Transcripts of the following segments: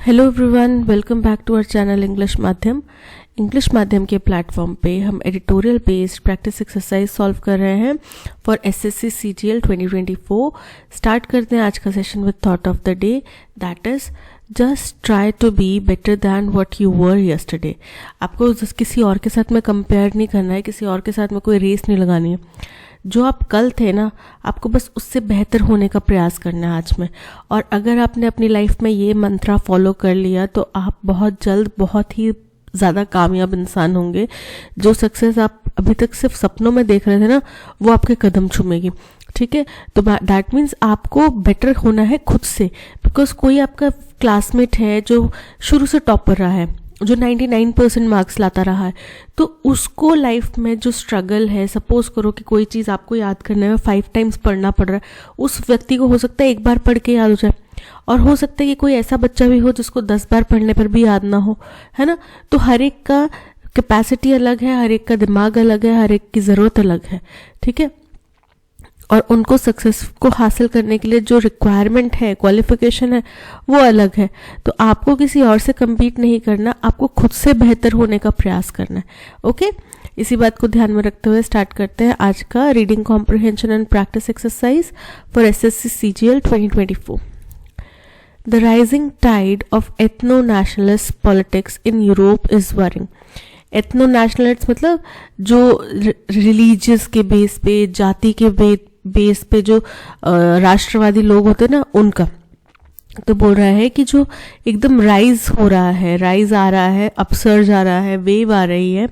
Hello everyone, welcome back to our channel English माध्यम के platform पे हम editorial based practice exercise solve कर रहे हैं फॉर एसएससी सीजीएल 2024। स्टार्ट करते हैं आज का session with thought of the day, that is just try to be better than what you were yesterday. आपको किसी और के साथ में कंपेयर नहीं करना है, किसी और के साथ में कोई रेस नहीं लगानी है। जो आप कल थे ना, आपको बस उससे बेहतर होने का प्रयास करना है आज में। और अगर आपने अपनी लाइफ में ये मंत्रा फॉलो कर लिया तो आप बहुत जल्द बहुत ही ज़्यादा कामयाब इंसान होंगे। जो सक्सेस आप अभी तक सिर्फ सपनों में देख रहे थे ना, वो आपके कदम चूमेगी। ठीक है, तो दैट मीन्स आपको बेटर होना है खुद से। बिकॉज कोई आपका क्लासमेट है जो शुरू से टॉपर रहा है, जो 99% मार्क्स लाता रहा है, तो उसको लाइफ में जो स्ट्रगल है, सपोज करो कि कोई चीज़ आपको याद करने में 5 टाइम्स पढ़ना पड़ रहा है, उस व्यक्ति को हो सकता है एक बार पढ़ के याद हो जाए। और हो सकता है कि कोई ऐसा बच्चा भी हो जिसको 10 बार पढ़ने पर भी याद ना हो, है ना। तो हर एक का कैपेसिटी अलग है, हर एक का दिमाग अलग है, हर एक की ज़रूरत अलग है। ठीक है, और उनको सक्सेस को हासिल करने के लिए जो रिक्वायरमेंट है, क्वालिफिकेशन है, वो अलग है। तो आपको किसी और से कम्पीट नहीं करना, आपको खुद से बेहतर होने का प्रयास करना है। ओके, इसी बात को ध्यान में रखते हुए स्टार्ट करते हैं आज का reading comprehension and practice exercise for SSC CGL 2024। The rising tide of ethno-nationalist politics in Europe is worrying. Ethno nationalist मतलब जो रिलीजियस के बेस पे, जाति के बेस पे जो राष्ट्रवादी लोग होते हैं ना, उनका तो बोल रहा है कि जो एकदम राइज हो रहा है, राइज आ रहा है, अपसर्ज आ रहा है, वेव आ रही है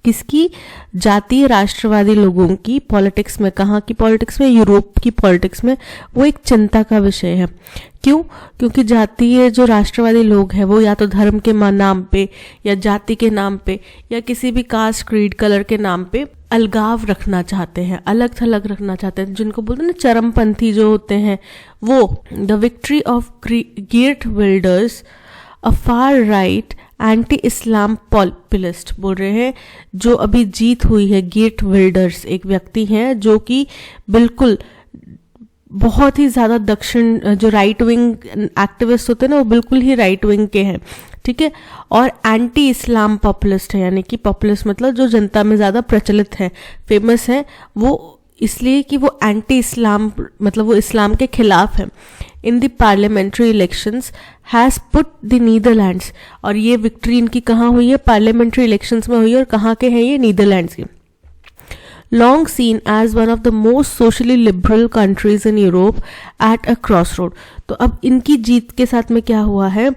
किसकी, जातीय राष्ट्रवादी लोगों की पॉलिटिक्स में। कहाँ की पॉलिटिक्स में? यूरोप की पॉलिटिक्स में। वो एक चिंता का विषय है। क्यों? क्योंकि जातीय जो राष्ट्रवादी लोग हैं वो या तो धर्म के नाम पे, या जाति के नाम पे, या किसी भी कास्ट, क्रीड, कलर के नाम पे अलगाव रखना चाहते हैं, अलग थलग रखना चाहते हैं, जिनको बोलते हैं ना चरमपंथी जो होते हैं वो। The victory of Geert Wilders, a far right anti Islam populist, बोल रहे हैं जो अभी जीत हुई है। गियर्ट विल्डर्स एक व्यक्ति हैं जो कि बिल्कुल बहुत ही ज़्यादा दक्षिण, जो राइट विंग एक्टिविस्ट होते हैं ना, वो बिल्कुल ही राइट विंग के हैं। ठीक है, और एंटी इस्लाम पॉपुलिस्ट है, यानी कि पॉपुलिस्ट मतलब जो जनता में ज़्यादा प्रचलित है, फेमस है, वो इसलिए कि वो एंटी इस्लाम मतलब वो इस्लाम के खिलाफ है। इन the parliamentary elections has put the Netherlands, और ये विक्ट्री इनकी कहाँ हुई है? पार्लियामेंट्री इलेक्शंस में हुई है। और कहाँ के हैं ये? नीदरलैंड्स की। Long seen as one of the most socially liberal countries in Europe at a crossroad. तो अब इनकी जीत के साथ में क्या हुआ है?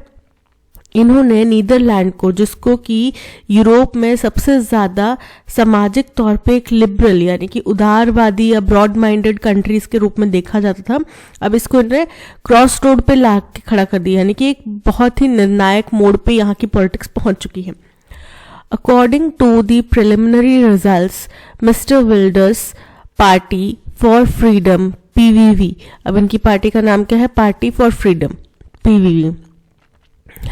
इन्होंने नीदरलैंड को, जिसको कि यूरोप में सबसे ज़्यादा सामाजिक तौर पे एक लिबरल यानी कि उदारवादी या ब्रॉड माइंडेड कंट्रीज के रूप में देखा जाता था, अब इसको इन्होंने क्रॉस रोड पे ला के खड़ा कर दिया, यानी कि एक बहुत ही निर्णायक मोड़ पे यहाँ की पॉलिटिक्स पहुँच चुकी है। According to the preliminary results, Mr. Wilders Party for Freedom (PVV), अब इनकी पार्टी का नाम क्या है? Party for Freedom (PVV)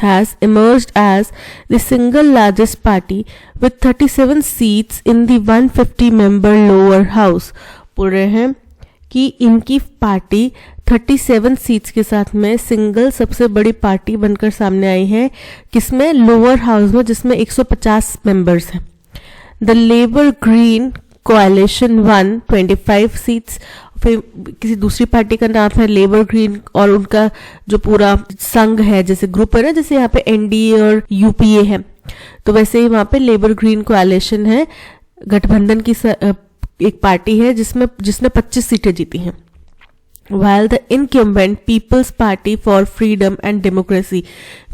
has emerged as the single largest party with 37 seats in the 150-member lower house। बोल रहे हैं कि इनकी पार्टी 37 सीट्स के साथ में सिंगल सबसे बड़ी पार्टी बनकर सामने आई है। किसमें? लोअर हाउस में, जिसमें 150 मेंबर्स हैं। The labour green कोalition one 25 seats. फिर किसी दूसरी पार्टी का नाम है लेबर ग्रीन, और उनका जो पूरा संघ है, जैसे ग्रुप है ना, जैसे यहाँ पे एनडीए और यूपीए है, तो वैसे ही वहाँ पे लेबर ग्रीन कोalition है, गठबंधन की एक पार्टी है जिसने 25 सीटें जीती हैं। While the incumbent People's Party for Freedom and Democracy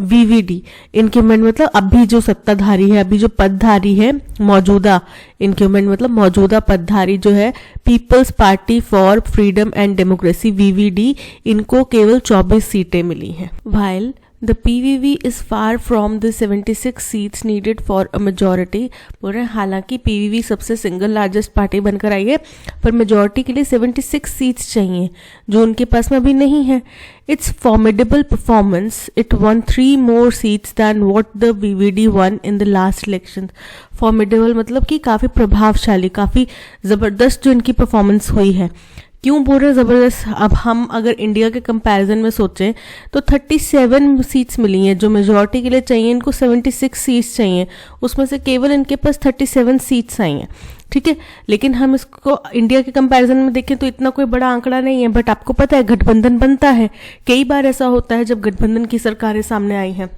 (VVD), incumbent मतलब अभी जो सत्ताधारी है, अभी जो पदधारी है, मौजूदा, incumbent मतलब मौजूदा पदधारी जो है, People's Party for Freedom and Democracy (VVD), इनको केवल 24 सीटें मिली हैं। While The PVV is far from the 76 seats needed for a majority। बोल रहे हैं हालांकि PVV सबसे सिंगल लार्जेस्ट पार्टी बनकर आई है, पर मेजॉरिटी के लिए 76 सीट्स चाहिए, जो उनके पास में अभी नहीं है। Its formidable performance, it won 3 more seats than what the VVD won in the last election। Formidable मतलब कि काफ़ी प्रभावशाली, काफ़ी ज़बरदस्त जो इनकी परफॉर्मेंस हुई है, क्यों बोल रहे हैं ज़बरदस्त? अब हम अगर इंडिया के कंपैरिजन में सोचें तो 37 सीट्स मिली हैं, जो मेजॉरिटी के लिए चाहिए इनको 76 सीट्स चाहिए, उसमें से केवल इनके पास 37 सीट्स आई हैं, ठीक है। लेकिन हम इसको इंडिया के कंपैरिजन में देखें तो इतना कोई बड़ा आंकड़ा नहीं है, बट आपको पता है गठबंधन बनता है, कई बार ऐसा होता है जब गठबंधन की सरकारें सामने आई हैं।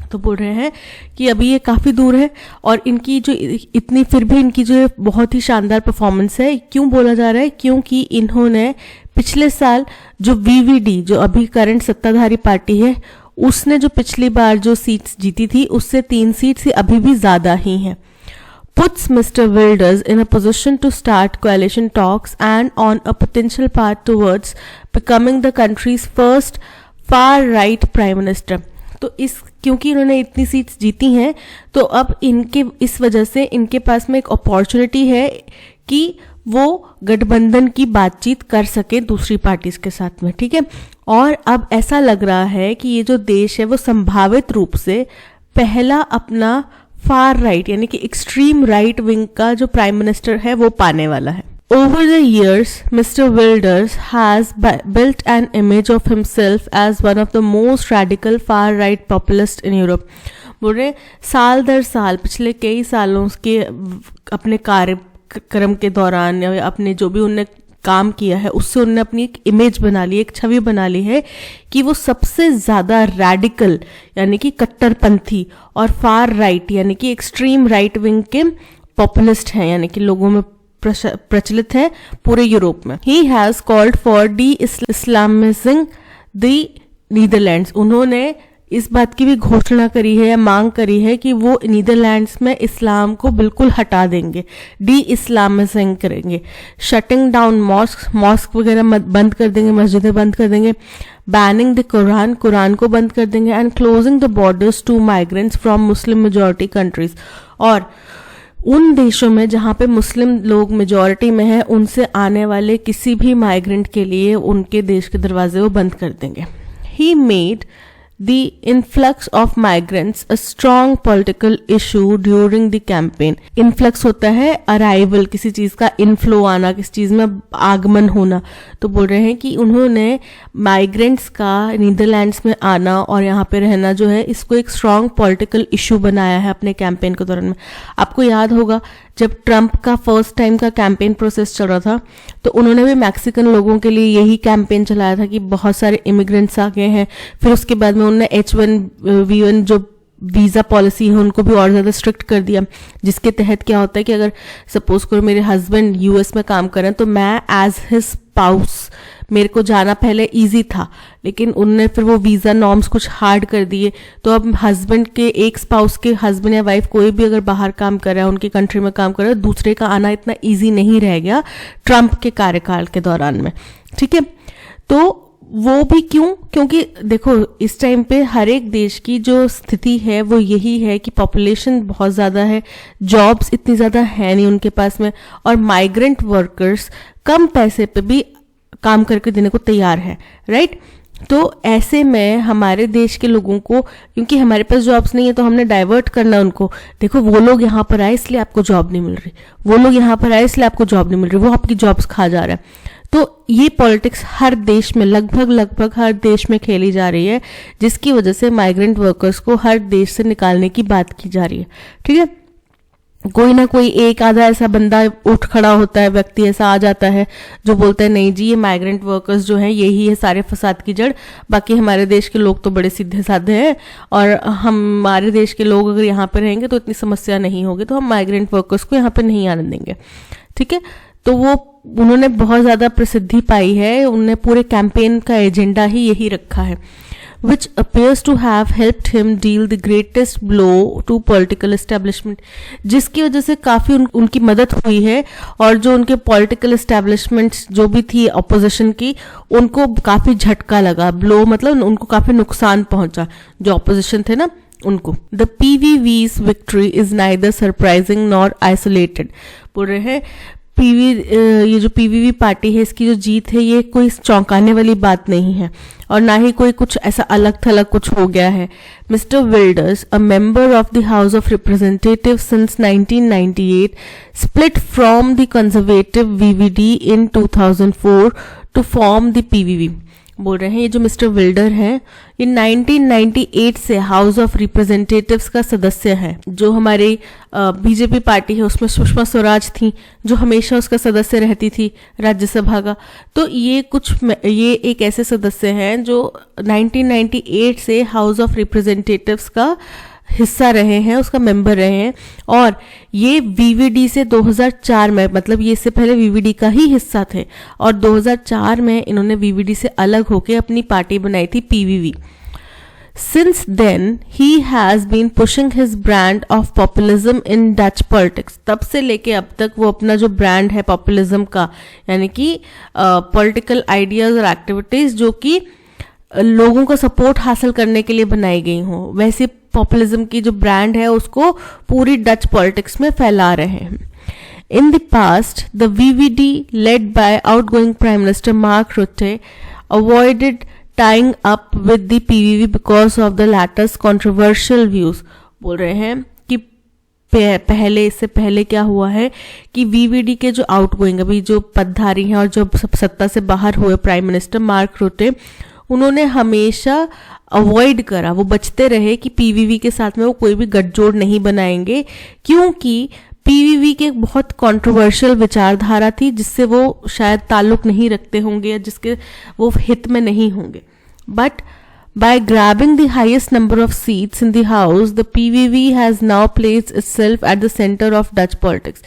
तो बोल रहे हैं कि अभी ये काफ़ी दूर है और इनकी जो इतनी फिर भी इनकी जो बहुत ही शानदार परफॉर्मेंस है। क्यों बोला जा रहा है? क्योंकि इन्होंने पिछले साल जो वीवीडी, जो अभी करंट सत्ताधारी पार्टी है, उसने जो पिछली बार जो सीट्स जीती थी उससे 3 सीट से अभी भी ज़्यादा ही हैं। Puts Mr. Wilders in a position to start coalition talks and on a potential path towards becoming the country's first far-right prime minister. तो क्योंकि इन्होंने इतनी सीट्स जीती हैं तो अब इनके इस वजह से इनके पास में एक अपॉर्चुनिटी है कि वो गठबंधन की बातचीत कर सके दूसरी पार्टीज के साथ में, ठीक है। और अब ऐसा लग रहा है कि ये जो देश है वो संभावित रूप से पहला अपना फार राइट यानी कि एक्सट्रीम राइट विंग का जो प्राइम मिनिस्टर है वो पाने वाला है। Over the years, Mr. Wilders has built an image of himself as one of the most radical far-right populists in Europe. बोल रहे साल दर साल पिछले कई सालों के अपने कार्यक्रम के दौरान या अपने जो भी उनने काम किया है उससे उन्होंने अपनी एक इमेज बना ली, एक छवि बना ली है कि वो सबसे ज़्यादा रैडिकल यानी कि कट्टरपंथी और फार राइट यानी कि एक्सट्रीम राइट विंग के पॉपुलिस्ट हैं, यानी कि लोगों में प्रचलित है पूरे यूरोप में। He has called for de Islamizing the Netherlands. उन्होंने इस बात की भी घोषणा करी है या मांग करी है कि वो नीदरलैंड्स में इस्लाम को बिल्कुल हटा देंगे, डी इस्लामिजिंग करेंगे, शटिंग डाउन मॉस्क वगैरह बंद कर देंगे, मस्जिदें बंद कर देंगे, बैनिंग द कुरान को बंद कर देंगे, and closing the borders to migrants from Muslim majority countries. और उन देशों में जहां पे मुस्लिम लोग मेजॉरिटी में है उनसे आने वाले किसी भी माइग्रेंट के लिए उनके देश के दरवाजे वो बंद कर देंगे। He made the influx of migrants a strong political issue during the campaign. Influx होता है arrival, किसी चीज का inflow आना, किसी चीज में आगमन होना। तो बोल रहे हैं कि उन्होंने माइग्रेंट्स का नीदरलैंड्स में आना और यहाँ पे रहना जो है इसको एक स्ट्रॉन्ग पॉलिटिकल इशू बनाया है अपने कैंपेन के दौरान में। आपको याद होगा जब ट्रंप का फर्स्ट टाइम का कैंपेन प्रोसेस चल रहा था तो उन्होंने भी मैक्सिकन लोगों के लिए यही कैंपेन चलाया था कि बहुत सारे इमिग्रेंट्स आ गए हैं। फिर उसके बाद में उन्होंने H1B1 जो वीज़ा पॉलिसी है उनको भी और ज़्यादा स्ट्रिक्ट कर दिया, जिसके तहत क्या होता है कि अगर सपोज करो मेरे हस्बैंड यूएस में काम कर रहे हैं तो मैं एज हिज स्पाउस मेरे को जाना पहले इजी था, लेकिन उनने फिर वो वीज़ा नॉर्म्स कुछ हार्ड कर दिए। तो अब हस्बैंड के एक स्पाउस के हस्बैंड या वाइफ कोई भी अगर बाहर काम कर रहा है, उनकी कंट्री में काम कर रहा है, दूसरे का आना इतना इजी नहीं रह गया ट्रंप के कार्यकाल के दौरान में, ठीक है। तो वो भी क्यों? क्योंकि देखो इस टाइम पे हर एक देश की जो स्थिति है वो यही है कि पॉपुलेशन बहुत ज़्यादा है, जॉब्स इतनी ज़्यादा है नहीं उनके पास में, और माइग्रेंट वर्कर्स कम पैसे पे भी काम करके देने को तैयार है, राइट। तो ऐसे में हमारे देश के लोगों को, क्योंकि हमारे पास जॉब्स नहीं है तो हमने डाइवर्ट करना उनको, देखो वो लोग यहाँ पर आए इसलिए आपको जॉब नहीं मिल रही, वो लोग यहाँ पर आए इसलिए आपको जॉब नहीं मिल रही, वो आपकी जॉब्स खा जा रहा है। तो ये पॉलिटिक्स हर देश में लगभग हर देश में खेली जा रही है, जिसकी वजह से माइग्रेंट वर्कर्स को हर देश से निकालने की बात की जा रही है, ठीक है। कोई ना कोई एक आधा ऐसा बंदा उठ खड़ा होता है, व्यक्ति ऐसा आ जाता है जो बोलता है नहीं जी ये माइग्रेंट वर्कर्स जो हैं यही है सारे फसाद की जड़, बाकी हमारे देश के लोग तो बड़े सीधे साधे हैं और हमारे देश के लोग अगर यहाँ पे रहेंगे तो इतनी समस्या नहीं होगी, तो हम माइग्रेंट वर्कर्स को यहाँ पे नहीं आने देंगे, ठीक है। तो वो उन्होंने बहुत ज़्यादा प्रसिद्धि पाई है, उन्होंने पूरे कैंपेन का एजेंडा ही यही रखा है, which appears to have helped him deal the greatest blow to political establishment, जिसकी वजह से काफ़ी उनकी मदद हुई है और जो उनके पॉलिटिकल एस्टेब्लिशमेंट्स जो भी थी अपोजिशन की उनको काफ़ी झटका लगा। ब्लो मतलब उनको काफ़ी नुकसान पहुंचा जो अपोजिशन थे ना उनको। The PVV's victory is neither surprising nor isolated। बोल रहे हैं ये जो PVV पार्टी है इसकी जो जीत है ये कोई चौंकाने वाली बात नहीं है। और ना ही कोई कुछ ऐसा अलग थलग कुछ हो गया है। Mister Wilders, a member of the House of representative since 1998, split from the conservative VVD in 2004 to form the PVV. बोल रहे हैं ये जो मिस्टर विल्डर हैं ये 1998 से हाउस ऑफ रिप्रेजेंटेटिव्स का सदस्य है। जो हमारी बीजेपी पार्टी है उसमें सुषमा स्वराज थी जो हमेशा उसका सदस्य रहती थी राज्यसभा का। तो ये एक ऐसे सदस्य हैं जो 1998 से हाउस ऑफ रिप्रेजेंटेटिव्स का हिस्सा रहे हैं, उसका मेंबर रहे हैं। और ये वीवीडी से 2004 में, मतलब ये इससे पहले वीवीडी का ही हिस्सा थे और 2004 में इन्होंने वीवीडी से अलग होकर अपनी पार्टी बनाई थी पीवीवी। Since then, he has been pushing his brand of populism in Dutch politics. तब से लेके अब तक वो अपना जो ब्रांड है पॉपुलिज्म का, यानी कि पॉलिटिकल आइडियाज और एक्टिविटीज जो कि लोगों का सपोर्ट हासिल करने के लिए बनाई गई हों, वैसे पॉपुलिज्म की जो ब्रांड है उसको पूरी डच पॉलिटिक्स में फैला रहे हैं। In the past, the VVD, led by outgoing Prime Minister Mark Rutte, avoided tying up with the PVV because of the latter's controversial views. बोल रहे हैं कि इससे पहले क्या हुआ है कि वीवीडी के जो आउटगोइंग अभी जो पदधारी हैं और जो सत्ता से बाहर हुए प्राइम मिनिस्टर मार्क रूटे, उन्होंने हमेशा अवॉइड करा, वो बचते रहे कि पीवीवी के साथ में वो कोई भी गठजोड़ नहीं बनाएंगे, क्योंकि पीवीवी के एक बहुत कंट्रोवर्शियल विचारधारा थी जिससे वो शायद ताल्लुक नहीं रखते होंगे या जिसके वो हित में नहीं होंगे। But by grabbing the highest number of seats in the house, the PVV has now placed itself at the center of Dutch politics.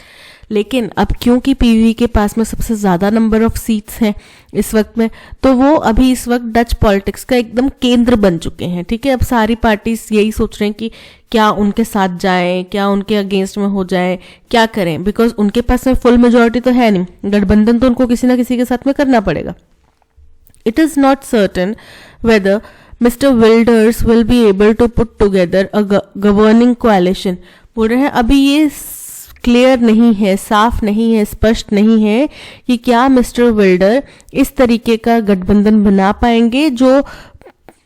लेकिन अब क्योंकि पीवीवी के पास में सबसे ज्यादा नंबर ऑफ सीट्स हैं इस वक्त में, तो वो अभी इस वक्त डच पॉलिटिक्स का एकदम केंद्र बन चुके हैं। ठीक है, अब सारी पार्टीज यही सोच रहे हैं कि क्या उनके साथ जाएं, क्या उनके अगेंस्ट में हो जाए, क्या करें, बिकॉज उनके पास में फुल मेजोरिटी तो है नहीं, गठबंधन तो उनको किसी ना किसी के साथ में करना पड़ेगा। It is not certain whether Mr. Wilders will be able to put together a governing coalition. बोल रहे हैं अभी ये क्लियर नहीं है, साफ नहीं है, स्पष्ट नहीं है कि क्या मिस्टर विल्डर इस तरीके का गठबंधन बना पाएंगे जो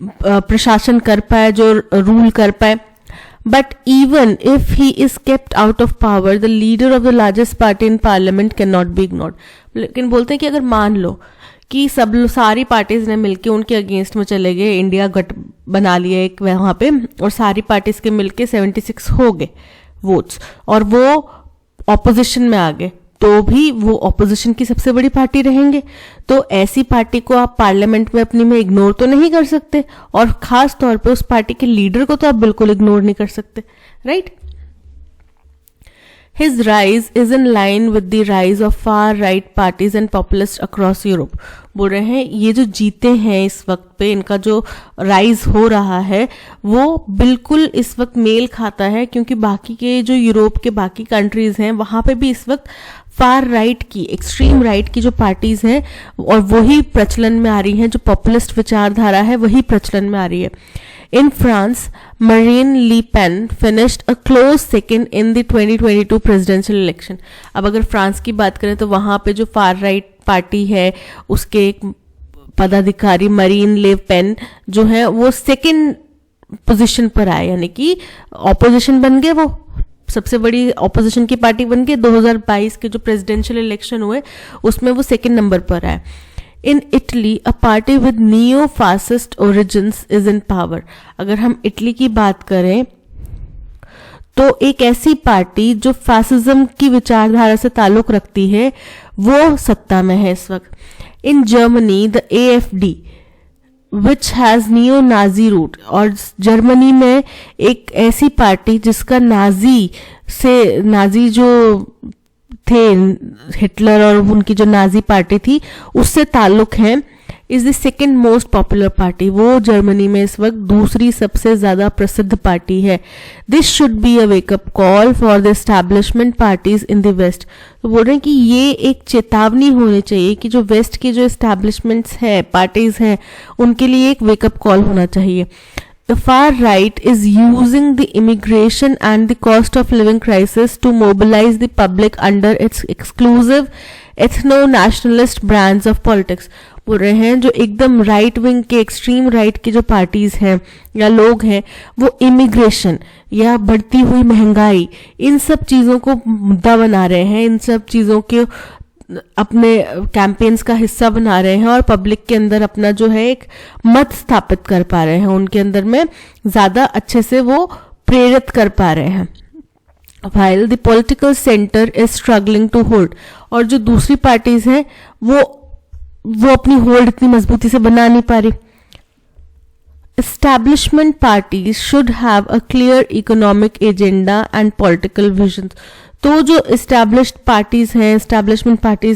प्रशासन कर पाए, जो रूल कर पाए। But even if he is kept out of power, the leader of the largest party in parliament cannot be ignored. लेकिन बोलते हैं कि अगर मान लो कि सारी पार्टीज ने मिलके उनके अगेंस्ट में चले गए, इंडिया गठ बना लिया एक वहां पे, और सारी पार्टीज के मिलके 76 हो गए वोट्स और वो ऑपोजिशन में आ गए, तो भी वो ऑपोजिशन की सबसे बड़ी पार्टी रहेंगे। तो ऐसी पार्टी को आप पार्लियामेंट में अपनी में इग्नोर तो नहीं कर सकते, और खास तौर पे उस पार्टी के लीडर को तो आप बिल्कुल इग्नोर नहीं कर सकते, right. His rise is in line with the rise of far-right parties and populists across Europe. बोल रहे हैं ये जो जीते हैं इस वक्त पे, इनका जो राइज हो रहा है वो बिल्कुल इस वक्त मेल खाता है, क्योंकि बाकी के जो यूरोप के बाकी कंट्रीज हैं वहां पे भी इस वक्त फार राइट की, एक्सट्रीम राइट की जो पार्टीज हैं और वही प्रचलन में आ रही हैं, जो पॉपुलिस्ट विचारधारा है वही प्रचलन में आ रही है। In France, Marine Le Pen finished a close second in the 2022 presidential election. अब अगर फ्रांस की बात करें तो वहां पे जो फार राइट पार्टी है उसके एक पदाधिकारी मरीन ले पेन जो है वो सेकंड पोजीशन पर आए, यानी कि ऑपोजिशन बन गए, वो सबसे बड़ी ऑपोजिशन की पार्टी बन गई। 2022 के जो प्रेसिडेंशियल इलेक्शन हुए उसमें वो सेकंड नंबर पर आए। In Italy, a party with neo-fascist origins is in power. अगर हम इटली की बात करें तो एक ऐसी पार्टी जो फासिज्म की विचारधारा से ताल्लुक रखती है वो सत्ता में है इस वक्त। In Germany, the AfD, which has neo-Nazi root, और जर्मनी में एक ऐसी पार्टी जिसका नाजी जो थे हिटलर और उनकी जो नाजी पार्टी थी उससे ताल्लुक है, is the second most popular party. वो जर्मनी में इस वक्त दूसरी सबसे ज्यादा प्रसिद्ध पार्टी है। This should be a wake up call for the establishment parties in the West. तो बोल रहे हैं कि ये एक चेतावनी होनी चाहिए कि जो वेस्ट की जो एस्टैब्लिशमेंट्स है, पार्टीज हैं, उनके लिए एक वेकअप कॉल होना चाहिए। The far right is using the immigration and the cost of living crisis to mobilize the public under its exclusive ethno-nationalist brands of politics. बोल रहे हैं जो एकदम राइट विंग के, एक्सट्रीम राइट के जो पार्टीज हैं या लोग हैं, वो इमिग्रेशन या बढ़ती हुई महंगाई, इन सब चीजों को मुद्दा बना रहे हैं, इन सब चीजों के अपने कैंपेन्स का हिस्सा बना रहे हैं और पब्लिक के अंदर अपना जो है एक मत स्थापित कर पा रहे हैं, उनके अंदर में ज्यादा अच्छे से वो प्रेरित कर पा रहे हैं। While the political center is struggling to hold, और जो दूसरी पार्टीज हैं वो अपनी होल्ड इतनी मजबूती से बना नहीं पा रही। Establishment parties should have a clear economic agenda and political visions. तो जो एस्टैब्लिश्ड पार्टीज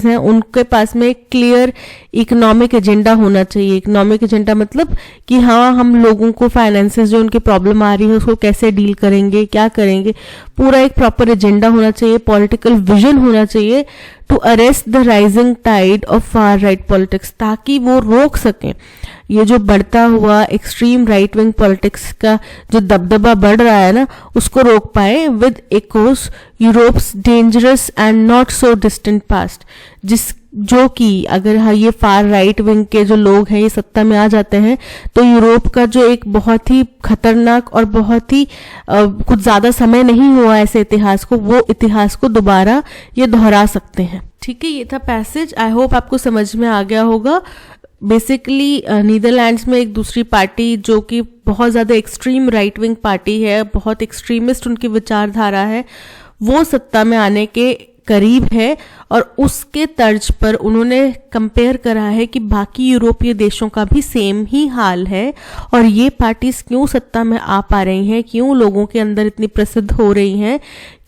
हैं उनके पास में एक क्लियर इकोनॉमिक एजेंडा होना चाहिए। इकोनॉमिक एजेंडा मतलब कि हाँ, हम लोगों को फाइनेंसेस जो उनके प्रॉब्लम आ रही है उसको कैसे डील करेंगे, क्या करेंगे, पूरा एक प्रॉपर एजेंडा होना चाहिए, पॉलिटिकल विजन होना चाहिए to arrest the rising tide of far right politics, ताकि वो रोक सकें ये जो बढ़ता हुआ एक्सट्रीम राइट विंग पॉलिटिक्स का जो दबदबा बढ़ रहा है ना, उसको रोक पाए with Eeco Europe's dangerous and not so distant past, जो कि अगर ये फार राइट विंग के जो लोग हैं ये सत्ता में आ जाते हैं तो यूरोप का जो एक बहुत ही खतरनाक और बहुत ही कुछ ज्यादा समय नहीं हुआ ऐसे इतिहास को, वो इतिहास को दोबारा ये दोहरा सकते हैं। ठीक है, ये था पैसेज। आई होप आपको समझ में आ गया होगा। बेसिकली नीदरलैंड्स में एक दूसरी पार्टी जो कि बहुत ज़्यादा एक्सट्रीम राइट विंग पार्टी है, बहुत एक्सट्रीमिस्ट उनकी विचारधारा है, वो सत्ता में आने के करीब है और उसके तर्ज पर उन्होंने कंपेयर करा है कि बाकी यूरोपीय देशों का भी सेम ही हाल है और ये पार्टीज क्यों सत्ता में आ पा रही हैं, क्यों लोगों के अंदर इतनी प्रसिद्ध हो रही हैं,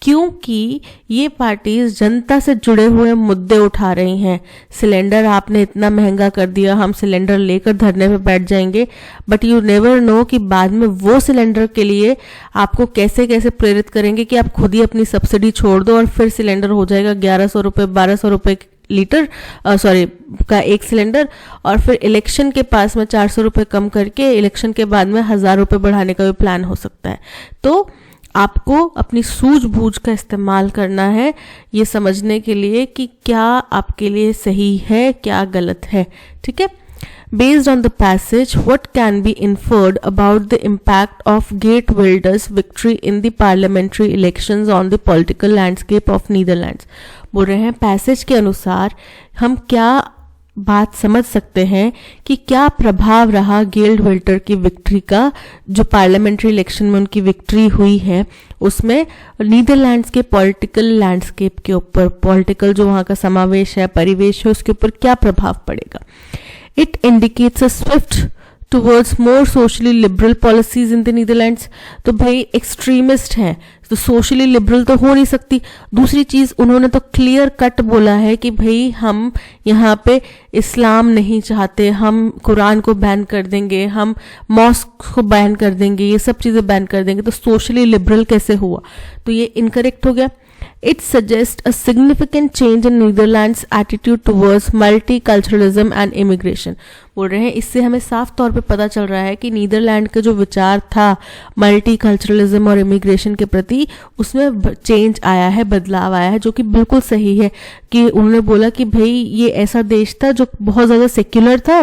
क्योंकि ये पार्टीज जनता से जुड़े हुए मुद्दे उठा रही हैं। सिलेंडर आपने इतना महंगा कर दिया, हम सिलेंडर लेकर धरने पे बैठ जाएंगे, बट यू नेवर नो कि बाद में वो सिलेंडर के लिए आपको कैसे कैसे प्रेरित करेंगे कि आप खुद ही अपनी सब्सिडी छोड़ दो और फिर सिलेंडर हो जाएगा 1100 रुपये 1200 रुपये लीटर का एक सिलेंडर, और फिर इलेक्शन के पास में 400 रुपये कम करके इलेक्शन के बाद में 1000 रुपये बढ़ाने का भी प्लान हो सकता है। तो आपको अपनी सूझबूझ का इस्तेमाल करना है ये समझने के लिए कि क्या आपके लिए सही है, क्या गलत है। ठीक है, Based on the passage, what can be inferred about the impact of Geert Wilders' victory in the parliamentary elections on the political landscape of Netherlands? बोल रहे हैं पैसेज के अनुसार हम क्या बात समझ सकते हैं कि क्या प्रभाव रहा गेर्ट विल्डर की विक्ट्री का, जो पार्लियामेंट्री इलेक्शन में उनकी विक्ट्री हुई है उसमें नीदरलैंड्स के पॉलिटिकल लैंडस्केप के ऊपर, पॉलिटिकल जो वहाँ का समावेश है, परिवेश है, उसके ऊपर क्या प्रभाव पड़ेगा। It indicates a swift towards more socially liberal policies in the Netherlands। तो भाई एक्सट्रीमिस्ट हैं तो सोशली लिबरल तो हो नहीं सकती। दूसरी चीज उन्होंने तो क्लियर कट बोला है कि भाई हम यहाँ पे इस्लाम नहीं चाहते, हम कुरान को बैन कर देंगे, हम मॉस्क को बैन कर देंगे, ये सब चीजें बैन कर देंगे। तो सोशली लिबरल कैसे हुआ, तो ये इनकरेक्ट हो गया। It suggests a significant change in Netherlands' attitude towards multiculturalism and immigration। बोल रहे हैं इससे हमें साफ तौर पे पता चल रहा है कि नीदरलैंड का जो विचार था मल्टीकल्चरलिज्म और इमिग्रेशन के प्रति, उसमें चेंज आया है, बदलाव आया है, जो कि बिल्कुल सही है। कि उन्होंने बोला कि भाई ये ऐसा देश था जो बहुत ज़्यादा सेक्युलर था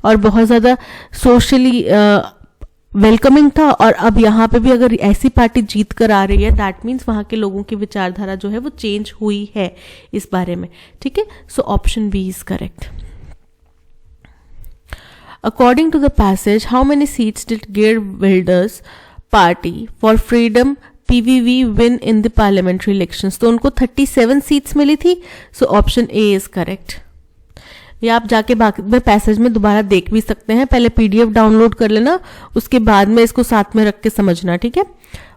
और बहुत ज़्यादा सोशली वेलकमिंग था, और अब यहाँ पे भी अगर ऐसी पार्टी जीत कर आ रही है दैट मीन्स वहाँ के लोगों की विचारधारा जो है वो चेंज हुई है इस बारे में। ठीक है, so option B is correct. According to the passage, how many seats did Geert Wilders Party for Freedom PVV win in the parliamentary elections? तो उनको 37 सीट्स मिली थी, so option A is correct. या आप जाके बाकी में पैसेज में दोबारा देख भी सकते हैं, पहले PDF डाउनलोड कर लेना, उसके बाद में इसको साथ में रख के समझना। ठीक है,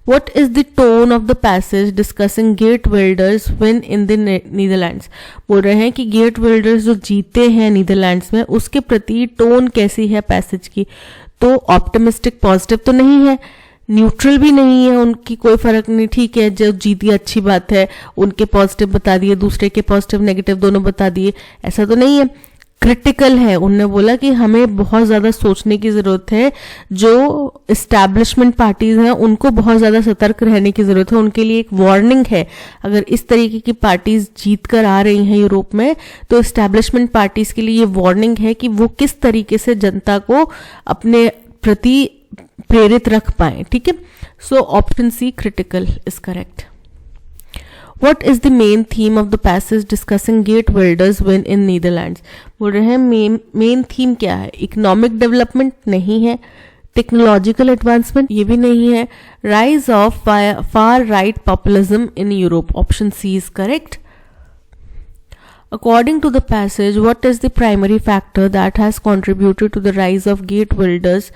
What is the tone of the passage discussing Geert Wilders win in the Netherlands? बोल रहे हैं कि गेर्ट विल्डर्स जो जीते हैं नीदरलैंड्स में उसके प्रति टोन कैसी है पैसेज की। तो ऑप्टिमिस्टिक पॉजिटिव तो नहीं है, न्यूट्रल भी नहीं है, उनकी कोई फर्क नहीं। ठीक है, जो जीती अच्छी बात है, उनके पॉजिटिव बता दिए, दूसरे के पॉजिटिव नेगेटिव दोनों बता दिए, ऐसा तो नहीं है। क्रिटिकल है। उन्होंने बोला कि हमें बहुत ज़्यादा सोचने की ज़रूरत है, जो इस्टेब्लिशमेंट पार्टीज हैं उनको बहुत ज़्यादा सतर्क रहने की ज़रूरत है, उनके लिए एक वार्निंग है। अगर इस तरीके की पार्टीज जीत कर आ रही हैं यूरोप में, तो इस्टेब्लिशमेंट पार्टीज के लिए ये वार्निंग है कि वो किस तरीके से जनता को अपने प्रति प्रेरित रख पाए। ठीक है, so option C critical is correct. What is the main theme of the passage discussing Geertwilders win in Netherlands? बोल रहे हैं मेन थीम क्या है? इकोनॉमिक डेवलपमेंट नहीं है, टेक्नोलॉजिकल एडवांसमेंट ये भी नहीं है, rise of far right populism in Europe, option C is correct. According to the passage, what is the primary factor that has contributed to the rise of Geertwilders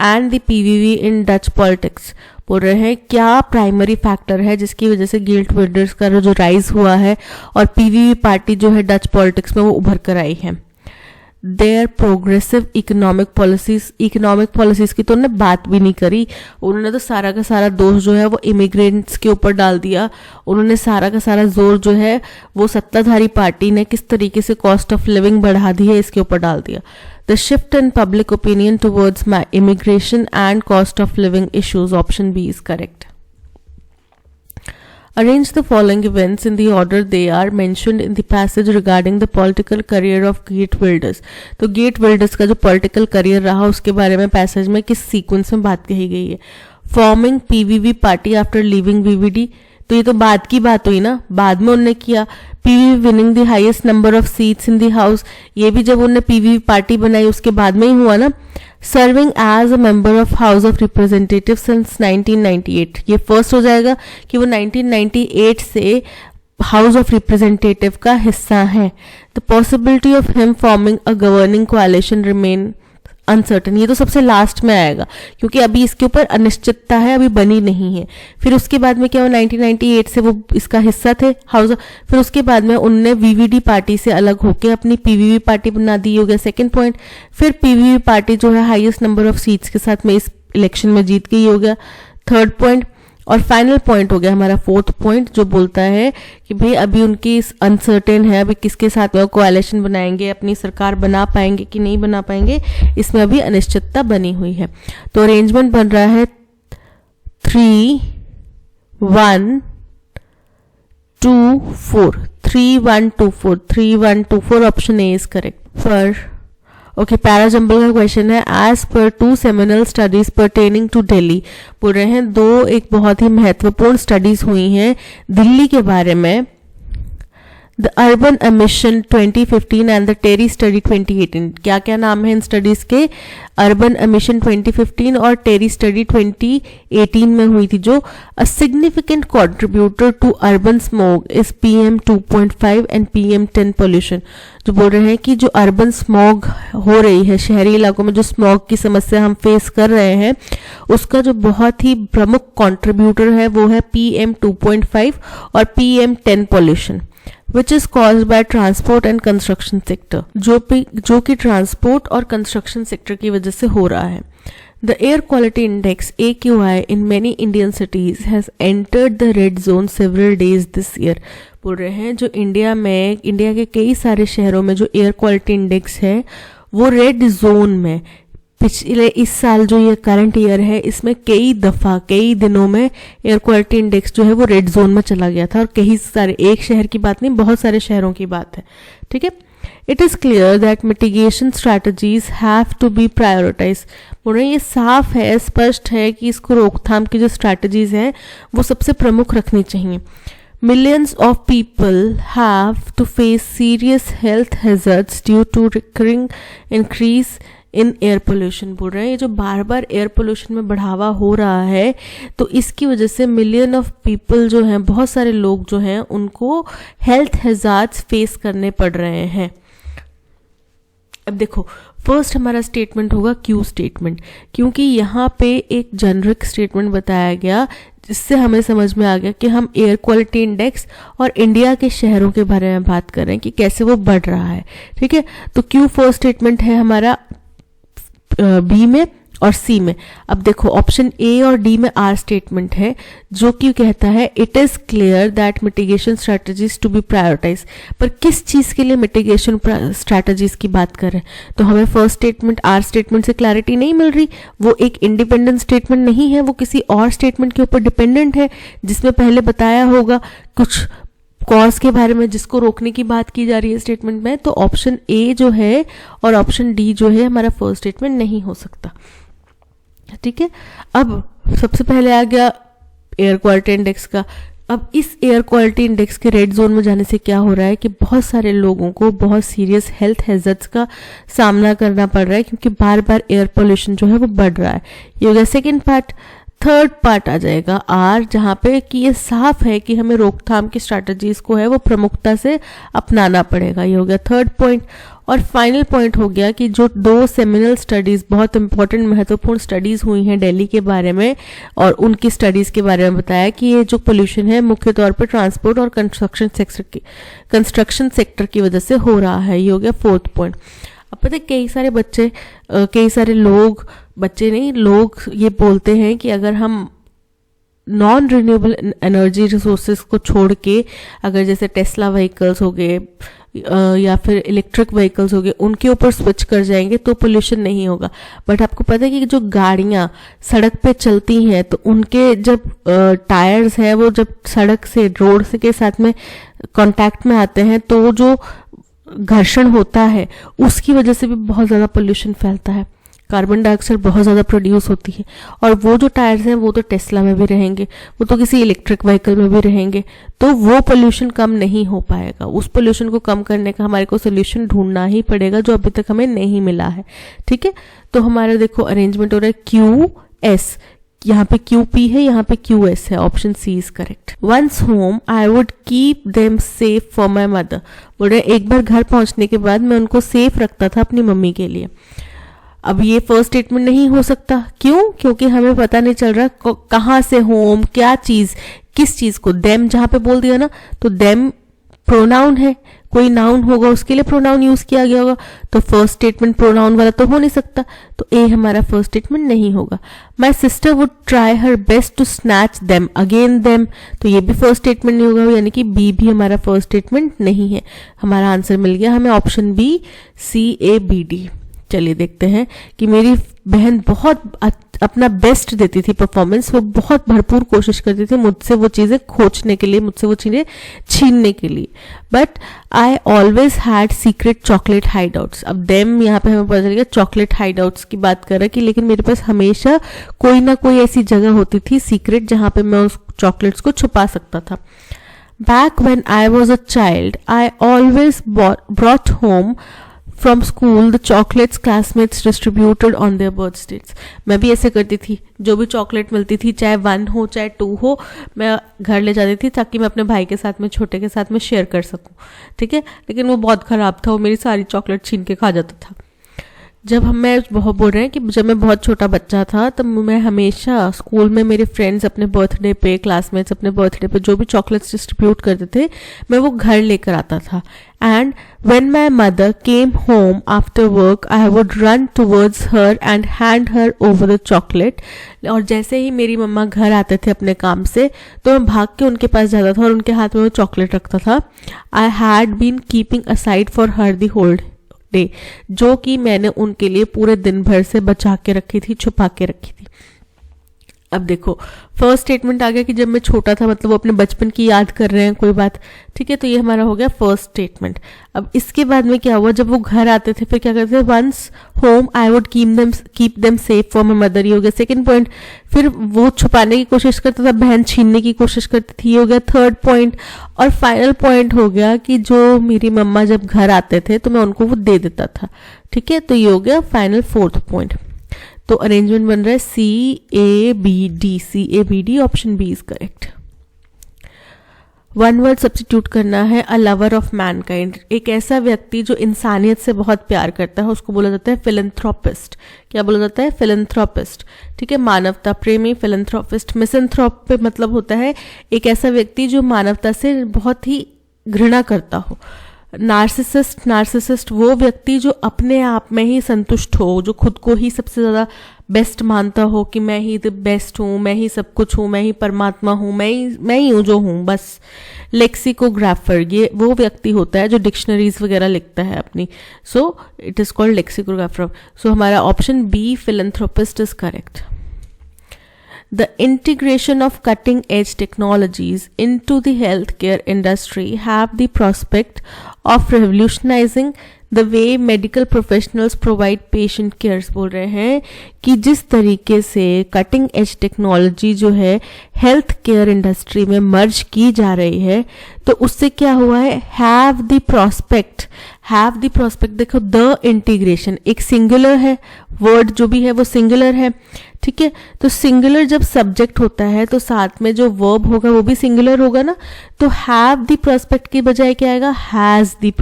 and the PVV in Dutch politics? बोल रहे हैं क्या primary factor है जिसकी वजह से Geertwilders का जो राइज हुआ है और पीवीवी पार्टी जो है डच पॉलिटिक्स में वो उभर कर आई है। देयर प्रोग्रेसिव इकोनॉमिक पॉलिसीज की तो उन्होंने बात भी नहीं करी। उन्होंने तो सारा का सारा दोष जो है वो इमिग्रेंट्स के ऊपर डाल दिया। उन्होंने सारा का सारा जोर जो है वो सत्ताधारी पार्टी ने किस तरीके से कॉस्ट ऑफ लिविंग बढ़ा दी है इसके ऊपर डाल दिया। The shift in public opinion towards immigration and cost of living issues, option B is correct. Arrange the following events in the order they are mentioned in the passage regarding the political career of Geertwilders. तो Geertwilders का जो political career रहा उसके बारे में passage में किस sequence में बात कही गई है। Forming PVV party after leaving VVD, तो ये तो बाद की बात हुई ना, बाद में उन्होंने किया। PVV winning the highest number of seats in the house, ये भी जब उन्होंने PVV पार्टी बनाई उसके बाद में ही हुआ ना। Serving as a member of house of representative since 1998, ये फर्स्ट हो जाएगा कि वो 1998 से हाउस ऑफ रिप्रेजेंटेटिव का हिस्सा है। The possibility of him forming a governing कोalition remain uncertain, ये तो सबसे लास्ट में आएगा क्योंकि अभी इसके ऊपर अनिश्चितता है, अभी बनी नहीं है। फिर उसके बाद में क्या हुआ, 1998 से वो इसका हिस्सा थे हाउस, फिर उसके बाद में उनने वीवीडी पार्टी से अलग होकर अपनी पीवीवी पार्टी बना दी, हो गया सेकंड पॉइंट। फिर पीवीवी पार्टी जो है हाईएस्ट नंबर ऑफ सीट्स के साथ में इस इलेक्शन में जीत गई, हो गया थर्ड पॉइंट। और फाइनल पॉइंट हो गया हमारा फोर्थ पॉइंट, जो बोलता है कि भाई अभी उनकी अनसर्टेन है, अभी किसके साथ में कोalition बनाएंगे, अपनी सरकार बना पाएंगे कि नहीं बना पाएंगे, इसमें अभी अनिश्चितता बनी हुई है। तो अरेंजमेंट बन रहा है 3-1-2-4, 3-1-2-4, 3-1-2-4, option A is correct. For okay, parajumble का क्वेश्चन है। एज पर 2 seminal studies pertaining to Delhi, बोल रहे हैं दो एक बहुत ही महत्वपूर्ण स्टडीज हुई हैं दिल्ली के बारे में। The urban emission 2015 and the TERI study 2018, क्या क्या नाम है इन स्टडीज के? अर्बन एमिशन 2015 और टेरी स्टडी 2018 में हुई थी। जो a significant contributor to urban smog is PM 2.5 and PM 10 pollution, जो बोल रहे हैं कि जो अर्बन स्मॉग हो रही है, शहरी इलाकों में जो स्मॉग की समस्या हम फेस कर रहे हैं, उसका जो बहुत ही प्रमुख कॉन्ट्रीब्यूटर है वो है PM 2.5 और PM 10 pollution, which is caused by transport and construction sector, जो कि ट्रांसपोर्ट और कंस्ट्रक्शन सेक्टर की वजह से हो रहा है। The air quality index AQI in many Indian cities has entered the red zone several days this year, बोल रहे हैं जो इंडिया के कई सारे शहरों में जो एयर क्वालिटी इंडेक्स है वो रेड जोन में, पिछले इस साल जो ये करंट ईयर है इसमें कई दिनों में एयर क्वालिटी इंडेक्स जो है वो रेड जोन में चला गया था। और कई सारे, एक शहर की बात नहीं, बहुत सारे शहरों की बात है। ठीक है, it is clear that mitigation strategies have to be prioritize, बोल रहे हैं ये साफ है, स्पष्ट है कि इसको रोकथाम की जो स्ट्रैटेजीज हैं वो सबसे प्रमुख रखनी चाहिए। Millions of people have to face serious health hazards due to recurring increase in air pollution, बोल रहे हैं ये जो बार बार एयर पोल्यूशन में बढ़ावा हो रहा है तो इसकी वजह से मिलियन ऑफ पीपल जो हैं, बहुत सारे लोग जो हैं उनको हेल्थ हैजार्ड्स फेस करने पड़ रहे हैं। अब देखो, फर्स्ट हमारा स्टेटमेंट होगा क्यू स्टेटमेंट, क्योंकि यहाँ पे एक जेनरिक स्टेटमेंट बताया गया जिससे हमें समझ में आ गया कि हम एयर क्वालिटी इंडेक्स और इंडिया के शहरों के बारे में बात कर रहे हैं कि कैसे वो बढ़ रहा है। ठीक है, तो क्यू फर्स्ट स्टेटमेंट है हमारा बी में, और सी में। अब देखो ऑप्शन ए और डी में आर स्टेटमेंट है जो कि कहता है it is clear that mitigation strategies to be prioritize. पर किस चीज के लिए मिटिगेशन स्ट्रैटेजीज की बात कर रहे हैं? तो हमें फर्स्ट स्टेटमेंट आर स्टेटमेंट से क्लैरिटी नहीं मिल रही। वो एक इंडिपेंडेंट स्टेटमेंट नहीं है, वो किसी और स्टेटमेंट के ऊपर डिपेंडेंट है जिसमें पहले बताया होगा कुछ कॉज के बारे में जिसको रोकने की बात की जा रही है स्टेटमेंट में। तो ऑप्शन ए जो है और ऑप्शन डी जो है हमारा फर्स्ट स्टेटमेंट नहीं हो सकता। ठीक है, अब सबसे पहले आ गया एयर क्वालिटी इंडेक्स का। अब इस एयर क्वालिटी इंडेक्स के रेड जोन में जाने से क्या हो रहा है कि बहुत सारे लोगों को बहुत सीरियस हेल्थ हैजर्ड्स का सामना करना पड़ रहा है क्योंकि बार बार एयर पोल्यूशन जो है वो बढ़ रहा है। ये हो गया सेकेंड पार्ट। थर्ड पार्ट आ जाएगा आर, जहाँ पे कि ये साफ है कि हमें रोकथाम की स्ट्रैटेजीज को है वो प्रमुखता से अपनाना पड़ेगा। ये हो गया थर्ड पॉइंट। और फाइनल पॉइंट हो गया कि जो 2 सेमिनल स्टडीज, बहुत इंपॉर्टेंट महत्वपूर्ण स्टडीज हुई हैं दिल्ली के बारे में, और उनकी स्टडीज के बारे में बताया कि ये जो पोल्यूशन है मुख्य तौर पर ट्रांसपोर्ट और कंस्ट्रक्शन सेक्टर की वजह से हो रहा है। ये हो गया फोर्थ पॉइंट। अब पता है कई सारे बच्चे, कई सारे लोग, बच्चे नहीं लोग ये बोलते हैं कि अगर हम नॉन रिन्यूएबल एनर्जी रिसोर्सेज को छोड़ के, अगर जैसे टेस्ला व्हीकल्स हो गए या फिर इलेक्ट्रिक व्हीकल्स हो गए, उनके ऊपर स्विच कर जाएंगे तो पोल्यूशन नहीं होगा। बट आपको पता है कि जो गाड़ियां सड़क पे चलती हैं तो उनके जब टायर्स हैं वो जब सड़क से, रोड से के साथ में कांटेक्ट में आते हैं तो जो घर्षण होता है उसकी वजह से भी बहुत ज़्यादा पोल्यूशन फैलता है। कार्बन डाइऑक्साइड बहुत ज़्यादा प्रोड्यूस होती है। और वो जो टायर्स हैं वो तो टेस्ला में भी रहेंगे, वो तो किसी इलेक्ट्रिक व्हीकल में भी रहेंगे, तो वो पोल्यूशन कम नहीं हो पाएगा। उस पोल्यूशन को कम करने का हमारे को सोल्यूशन ढूंढना ही पड़ेगा जो अभी तक हमें नहीं मिला है। ठीक है, तो हमारा देखो अरेंजमेंट हो रहा है क्यू एस, यहाँ पे QP है, यहाँ पे QS है। Option C is correct. Once home I would keep them safe for my mother. बोल रहे एक बार घर पहुंचने के बाद मैं उनको सेफ रखता था अपनी मम्मी के लिए। अब ये फर्स्ट स्टेटमेंट नहीं हो सकता। क्यों? क्योंकि हमें पता नहीं चल रहा कहाँ से होम, क्या चीज, किस चीज को। देम जहां पे बोल दिया ना, तो देम प्रोनाउन है, कोई नाउन होगा उसके लिए प्रोनाउन यूज किया गया होगा, तो फर्स्ट स्टेटमेंट प्रोनाउन वाला तो हो नहीं सकता, तो ए हमारा फर्स्ट स्टेटमेंट नहीं होगा। My sister would try her best to snatch them again them, तो ये भी फर्स्ट स्टेटमेंट नहीं होगा, यानी कि बी भी हमारा फर्स्ट स्टेटमेंट नहीं है। हमारा आंसर मिल गया हमें ऑप्शन बी, CABD। चलिए देखते हैं कि मेरी बहन बहुत अपना बेस्ट देती थी परफॉर्मेंस, वो बहुत भरपूर कोशिश करती थी मुझसे वो चीज़ें खोजने के लिए, मुझसे वो चीज़ें छीनने के लिए। But I always had secret chocolate hideouts. अब देम यहाँ पे हमें पता चल गया चॉकलेट हाइडआउट्स की बात कर रहा है कि लेकिन मेरे पास हमेशा कोई ना कोई ऐसी जगह होती थी सीक्रेट जहाँ पे मैं उस चॉकलेट्स को छुपा सकता था। Back when I was a child I always brought home from school the chocolates classmates distributed on their birthdays. मैं भी ऐसे करती थी, जो भी चॉकलेट मिलती थी चाहे 1 हो चाहे 2 हो, मैं घर ले जाती थी ताकि मैं अपने भाई के साथ में, छोटे के साथ में शेयर कर सकूं। ठीक है, लेकिन वो बहुत खराब था, वो मेरी सारी चॉकलेट छीन के खा जाता था। जब मैं बहुत बोल रहे हैं कि जब मैं बहुत छोटा बच्चा था तब मैं हमेशा स्कूल में मेरे फ्रेंड्स अपने बर्थडे पे, क्लासमेट्स अपने बर्थडे पे जो भी चॉकलेट्स डिस्ट्रीब्यूट करते थे मैं वो घर लेकर आता था। And when my mother came home after work I would run towards her and hand her over the chocolate. और जैसे ही मेरी मम्मा घर आते थे अपने काम से तो मैं भाग के उनके पास जाता था और उनके हाथ में वो चॉकलेट रखता था। I had been keeping aside for her the whole day, जो कि मैंने उनके लिए पूरे दिन भर से बचा के रखी थी, छुपा के रखी थी। अब देखो फर्स्ट स्टेटमेंट आ गया कि जब मैं छोटा था, मतलब वो अपने बचपन की याद कर रहे हैं कोई बात। ठीक है, तो ये हमारा हो गया फर्स्ट स्टेटमेंट। अब इसके बाद में क्या हुआ, जब वो घर आते थे फिर क्या करते थे, once home I would keep them safe for my mother, ये हो गया सेकेंड पॉइंट। फिर वो छुपाने की कोशिश करता था, बहन छीनने की कोशिश करती थी, ये हो गया थर्ड पॉइंट। और फाइनल पॉइंट हो गया कि जो मेरी मम्मा जब घर आते थे तो मैं उनको वो दे देता था। ठीक है, तो ये हो गया फाइनल फोर्थ पॉइंट। तो अरेंजमेंट बन रहा है CABD, option B is correct. One word substitute करना है, अ लवर ऑफ मैनकाइंड। एक ऐसा व्यक्ति जो इंसानियत से बहुत प्यार करता है उसको बोला जाता है फिलैंथ्रोपिस्ट। क्या बोला जाता है? फिलैंथ्रोपिस्ट। ठीक है, मानवता प्रेमी, फिलैंथ्रोपिस्ट। मिसैंथ्रोप पे मतलब होता है एक ऐसा व्यक्ति जो मानवता से बहुत ही घृणा करता हो। नार्सिसिस्ट वो व्यक्ति जो अपने आप में ही संतुष्ट हो, जो खुद को ही सबसे ज्यादा बेस्ट मानता हो कि मैं ही द बेस्ट हूँ, मैं ही सब कुछ हूँ, मैं ही परमात्मा हूँ, मैं ही हूँ जो हूँ बस। लेक्सिकोग्राफर ये वो व्यक्ति होता है जो डिक्शनरीज वगैरह लिखता है अपनी, so it is called lexicographer. So हमारा option B philanthropist is correct. The integration of cutting-edge technologies into the healthcare industry have the prospect of revolutionizing the way medical professionals provide patient cares। बोल रहे हैं कि जिस तरीके से cutting edge technology जो है हेल्थ केयर इंडस्ट्री में मर्ज की जा रही है, तो उससे क्या हुआ है, हैव द प्रोस्पेक्ट देखो, द इंटीग्रेशन एक सिंगुलर है, वर्ड जो भी है वो सिंगुलर है, ठीक है। तो सिंगुलर जब सब्जेक्ट होता है तो साथ में जो वर्ब होगा वो भी सिंगुलर होगा ना, तो हैव द प्रोस्पेक्ट की बजाय क्या आएगा, हैज द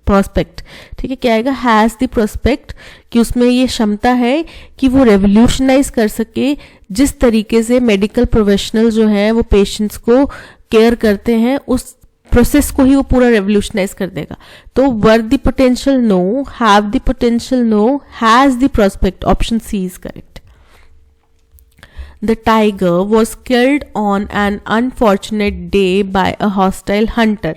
प्रोस्पेक्ट, ठीक है। क्या आएगा, हैज द प्रोस्पेक्ट, कि उसमें ये क्षमता है कि वो रेवोल्यूशनाइज कर सके जिस तरीके से मेडिकल प्रोफेशनल जो है वो पेशेंट्स को केयर करते हैं, उस प्रोसेस को ही वो पूरा रेवोल्यूशनाइज कर देगा। तो were the potential no, have the potential no, has the prospect, option C is correct. The tiger was killed on an unfortunate day by a hostile hunter।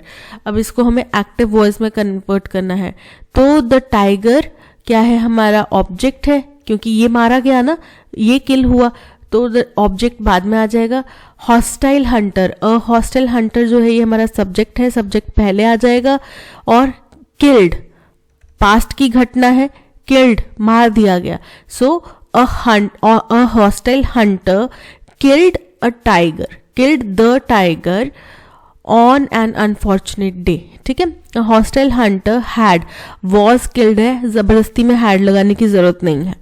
अब इसको हमें एक्टिव वॉइस में कन्वर्ट करना है, तो the tiger क्या है, हमारा ऑब्जेक्ट है, क्योंकि ये मारा गया ना, ये किल हुआ, तो द ऑब्जेक्ट बाद में आ जाएगा। हॉस्टाइल हंटर, अ हॉस्टाइल हंटर जो है ये हमारा सब्जेक्ट है, सब्जेक्ट पहले आ जाएगा। और किल्ड पास्ट की घटना है, किल्ड मार दिया गया, सो a hostile hunter killed the tiger on an unfortunate day, ठीक है। a hostile hunter had, was killed है, जबरदस्ती में had लगाने की जरूरत नहीं है।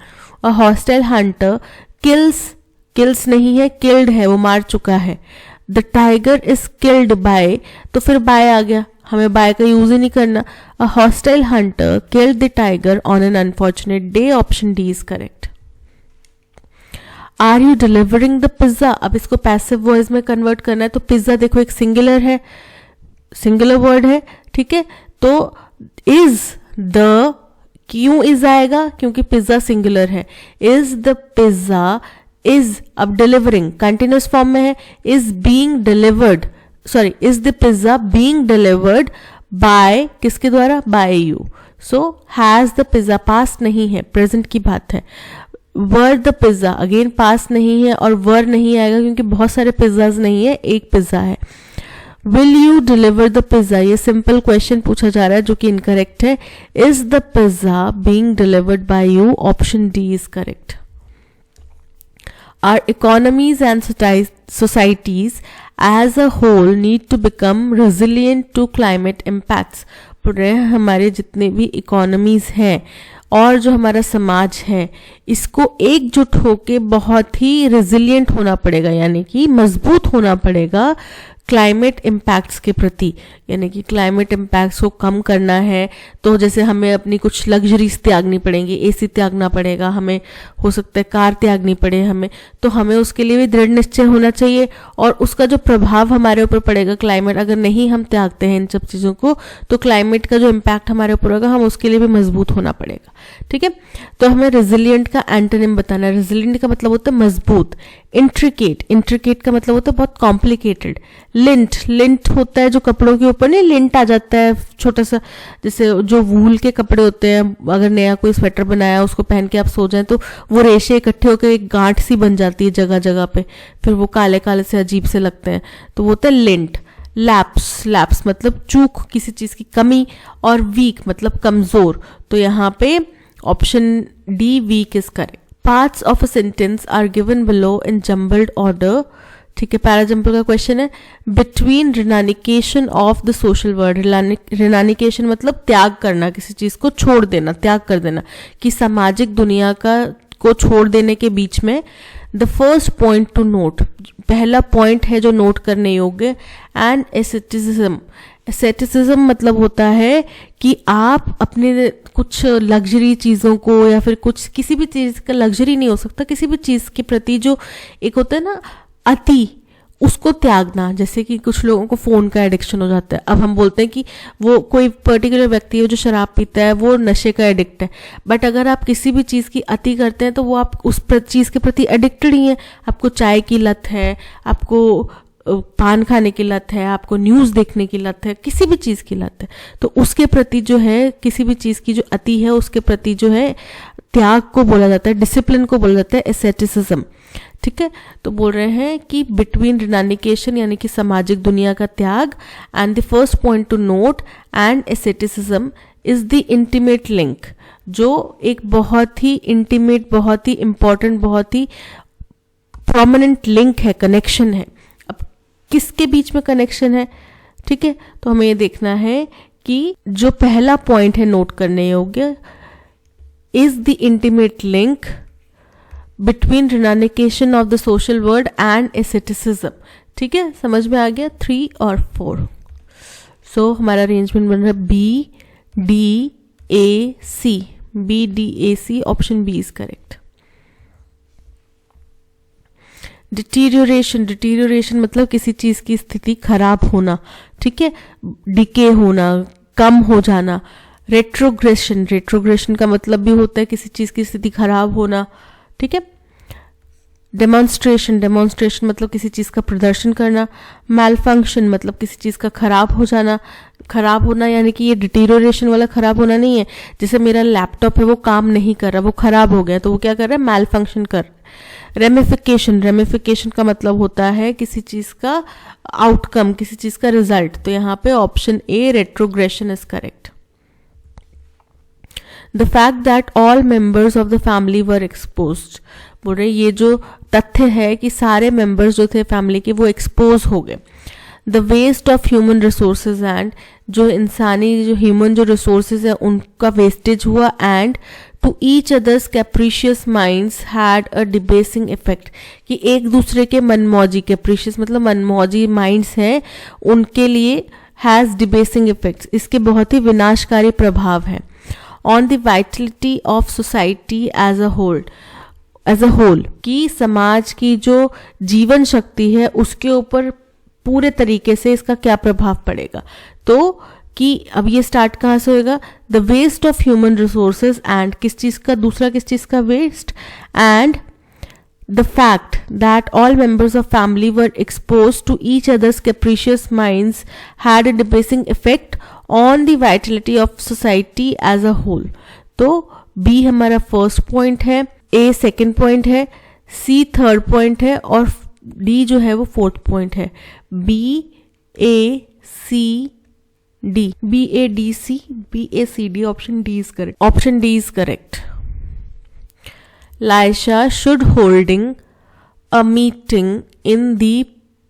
a hostile hunter kills नहीं है, killed है, वो मार चुका है। the tiger is killed by, तो फिर by आ गया, हमें by का यूज ही नहीं करना। a hostile hunter killed the tiger on an unfortunate day, option D is correct. Are you delivering the pizza, अब इसको पैसिव वॉइस में कन्वर्ट करना है, तो पिज्जा देखो एक सिंगुलर है, सिंगुलर वर्ड है, ठीक है। तो इज द, क्यों इज आएगा, क्योंकि पिज्जा सिंगुलर है। इज द पिज्जा, इज अब डिलीवरिंग कंटिन्यूस फॉर्म में है, is being delivered, sorry, is the pizza being delivered by, किसके द्वारा, by you. So has the pizza, past नहीं है, प्रेजेंट की बात है। Were the pizza, again pass नहीं है और वर नहीं आएगा क्योंकि बहुत सारे पिज्जाज नहीं है, एक पिज्जा है। Will you deliver the pizza, ये सिंपल क्वेश्चन पूछा जा रहा है जो कि इनकरेक्ट है। Is the pizza being delivered by you, option D is correct. Are economies and societies as a whole need to become resilient to climate impacts. हमारे जितने भी इकोनॉमीज हैं और जो हमारा समाज है, इसको एकजुट होके बहुत ही रेजिलिएंट होना पड़ेगा, यानी कि मजबूत होना पड़ेगा क्लाइमेट इम्पैक्ट्स के प्रति। यानी कि क्लाइमेट इम्पैक्ट्स को कम करना है तो जैसे हमें अपनी कुछ लग्जरीज त्यागनी पड़ेंगी, एसी त्यागना पड़ेगा, हमें हो सकता है कार त्यागनी पड़े हमें, तो हमें उसके लिए भी दृढ़ निश्चय होना चाहिए। और उसका जो प्रभाव हमारे ऊपर पड़ेगा क्लाइमेट, अगर नहीं हम त्यागते हैं इन सब चीज़ों को, तो क्लाइमेट का जो इम्पैक्ट हमारे ऊपर होगा, हम उसके लिए भी मजबूत होना पड़ेगा, ठीक है। तो हमें रेजिलिएंट का एंटोनिम बताना है। रेजिलिएंट का मतलब होता है मजबूत। इंट्रिकेट का मतलब होता है बहुत कॉम्प्लिकेटेड। लिंट होता है जो कपड़ों के ऊपर नहीं लिंट आ जाता है, छोटा सा, जैसे जो वूल के कपड़े होते हैं, अगर नया कोई स्वेटर बनाया उसको पहन के आप सो जाएं तो वो रेशे इकट्ठे होकर एक गांठ सी बन जाती है जगह जगह पे, फिर वो काले काले से अजीब से लगते हैं, तो वो होता है लिंट। लैप्स मतलब चूक, किसी चीज की कमी, और वीक मतलब कमजोर, तो यहाँ पे option D weak is correct. Parts of a sentence are given below in jumbled order, ठीक है। पैराजम्पल का क्वेश्चन है, between renunciation of the social world. Renunciation मतलब त्याग करना, किसी चीज को छोड़ देना, त्याग कर देना, कि सामाजिक दुनिया को छोड़ देने के बीच में। The first point two note, पहला पॉइंट है जो नोट करने योग्य। एंड एस्थेटिसिज्म मतलब होता है कि आप अपने कुछ लग्जरी चीज़ों को, या फिर कुछ, किसी भी चीज़ का लग्जरी नहीं हो सकता, किसी भी चीज़ के प्रति जो एक होता है ना अति, उसको त्यागना। जैसे कि कुछ लोगों को फोन का एडिक्शन हो जाता है, अब हम बोलते हैं कि वो कोई पर्टिकुलर व्यक्ति है जो शराब पीता है, वो नशे का एडिक्ट है, बट अगर आप किसी भी चीज़ की अति करते हैं तो वो आप उस चीज़ के प्रति एडिक्टेड ही है। आपको चाय की लत है, आपको पान खाने की लत है, आपको न्यूज़ देखने की लत है, किसी भी चीज़ की लत है, तो उसके प्रति जो है, किसी भी चीज़ की जो अति है उसके प्रति जो है त्याग को बोला जाता है, डिसिप्लिन को बोला जाता है एसेटिसिज्म। ठीक है, तो बोल रहे हैं कि बिटवीन रिनानिकेशन यानी कि सामाजिक दुनिया का त्याग and the first point two note and asceticism is the intimate link, जो एक बहुत ही इंटीमेट, बहुत ही इंपॉर्टेंट, बहुत ही प्रोमिनेंट लिंक है, कनेक्शन है। अब किसके बीच में कनेक्शन है? ठीक है, तो हमें ये देखना है कि जो पहला पॉइंट है नोट करने योग्य, is the intimate link between renunciation of the social world and asceticism. ठीक है, समझ में आ गया? 3 और 4। सो हमारा अरेंजमेंट बन रहा है B D A C, B D A C, option B is correct. Deterioration, deterioration मतलब किसी चीज की स्थिति खराब होना। ठीक है, डिके होना, कम हो जाना। रेट्रोग्रेशन, रेट्रोग्रेशन का मतलब भी होता है किसी चीज की स्थिति खराब होना। ठीक है, डेमोन्स्ट्रेशन, डेमोन्स्ट्रेशन मतलब किसी चीज का प्रदर्शन करना। मैलफंक्शन मतलब किसी चीज का खराब हो जाना। खराब होना यानी कि ये डिटीरियोरेशन वाला खराब होना नहीं है, जैसे मेरा लैपटॉप है वो काम नहीं कर रहा, वो खराब हो गया, तो वो क्या कर रहा है? मैलफंक्शन कर। रेमिफिकेशन, रेमिफिकेशन का मतलब होता है किसी चीज का आउटकम, किसी चीज का रिजल्ट, तो यहाँ पे option A retrogression is correct. The fact that all members of the family were exposed, बोल रहे ये जो तथ्य है कि सारे मेंबर्स जो थे फैमिली के वो एक्सपोज हो गए। The waste of human resources and, जो इंसानी जो ह्यूमन जो रिसोर्सेज है उनका वेस्टेज हुआ। And to each other's capricious minds had a debasing effect, कि एक दूसरे के मनमौजी, कैप्रिशियस मतलब मनमौजी माइंड्स हैं, उनके लिए हैज डिबेसिंग इफेक्ट्स, इसके बहुत ही विनाशकारी प्रभाव हैं। On the vitality of society as a whole, कि समाज की जो जीवन शक्ति है उसके ऊपर पूरे तरीके से इसका क्या प्रभाव पड़ेगा। तो कि अब ये स्टार्ट कहाँ से होगा? The waste of human resources and, किस चीज का, दूसरा किस चीज का waste, and the fact that all members of family were exposed to each other's capricious minds had a debasing effect on the vitality of society as a whole. तो B हमारा first point है, A second point है, C third point है और D जो है वो fourth point है। B A C D, B A D C, B A C D, option D is correct. Option D is correct. Laisha should holding a meeting in the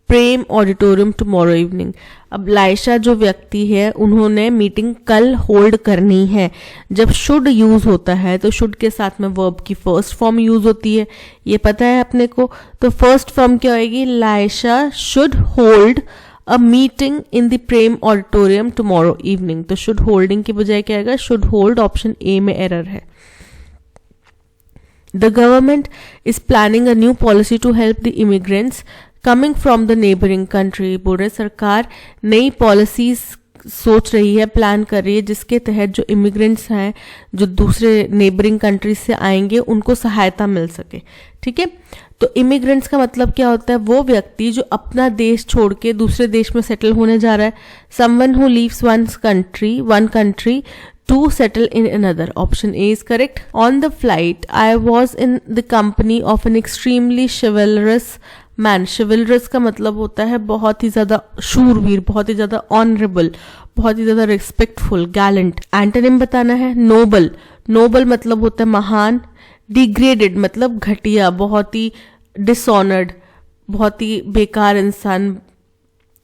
Prem auditorium tomorrow evening. अब लाइशा जो व्यक्ति है उन्होंने meeting कल hold करनी है। जब should use होता है तो शुड के साथ में वर्ब की फर्स्ट फॉर्म यूज होती है, ये पता है अपने को। तो फर्स्ट फॉर्म क्या होगी? लाइशा should hold a meeting in the Prem auditorium tomorrow evening. तो शुड होल्डिंग के बजाय क्या आएगा? Should hold. ऑप्शन ए में एरर है। The government is planning a new policy to help the immigrants coming from the neighboring country. बोल रहे सरकार नई पॉलिसीज सोच रही है, प्लान कर रही है, जिसके तहत जो इमिग्रेंट्स हैं जो दूसरे नेबरिंग कंट्रीज से आएंगे उनको सहायता मिल सके। ठीक है, तो इमिग्रेंट्स का मतलब क्या होता है? वो व्यक्ति जो अपना देश छोड़ के दूसरे देश में सेटल होने जा रहा है। Someone who leaves one country to settle in another. Option A is correct. On the flight, I was in the company of an extremely chivalrous man. Chivalrous का मतलब होता है बहुत ही ज्यादा शूरवीर, बहुत ही ज्यादा ऑनरेबल, बहुत ही ज्यादा रिस्पेक्टफुल, गैलेंट। एंटोनिम बताना है नोबल। नोबल मतलब होता है महान। डिग्रेडेड मतलब घटिया, बहुत ही डिसऑनर्ड, बहुत ही बेकार इंसान,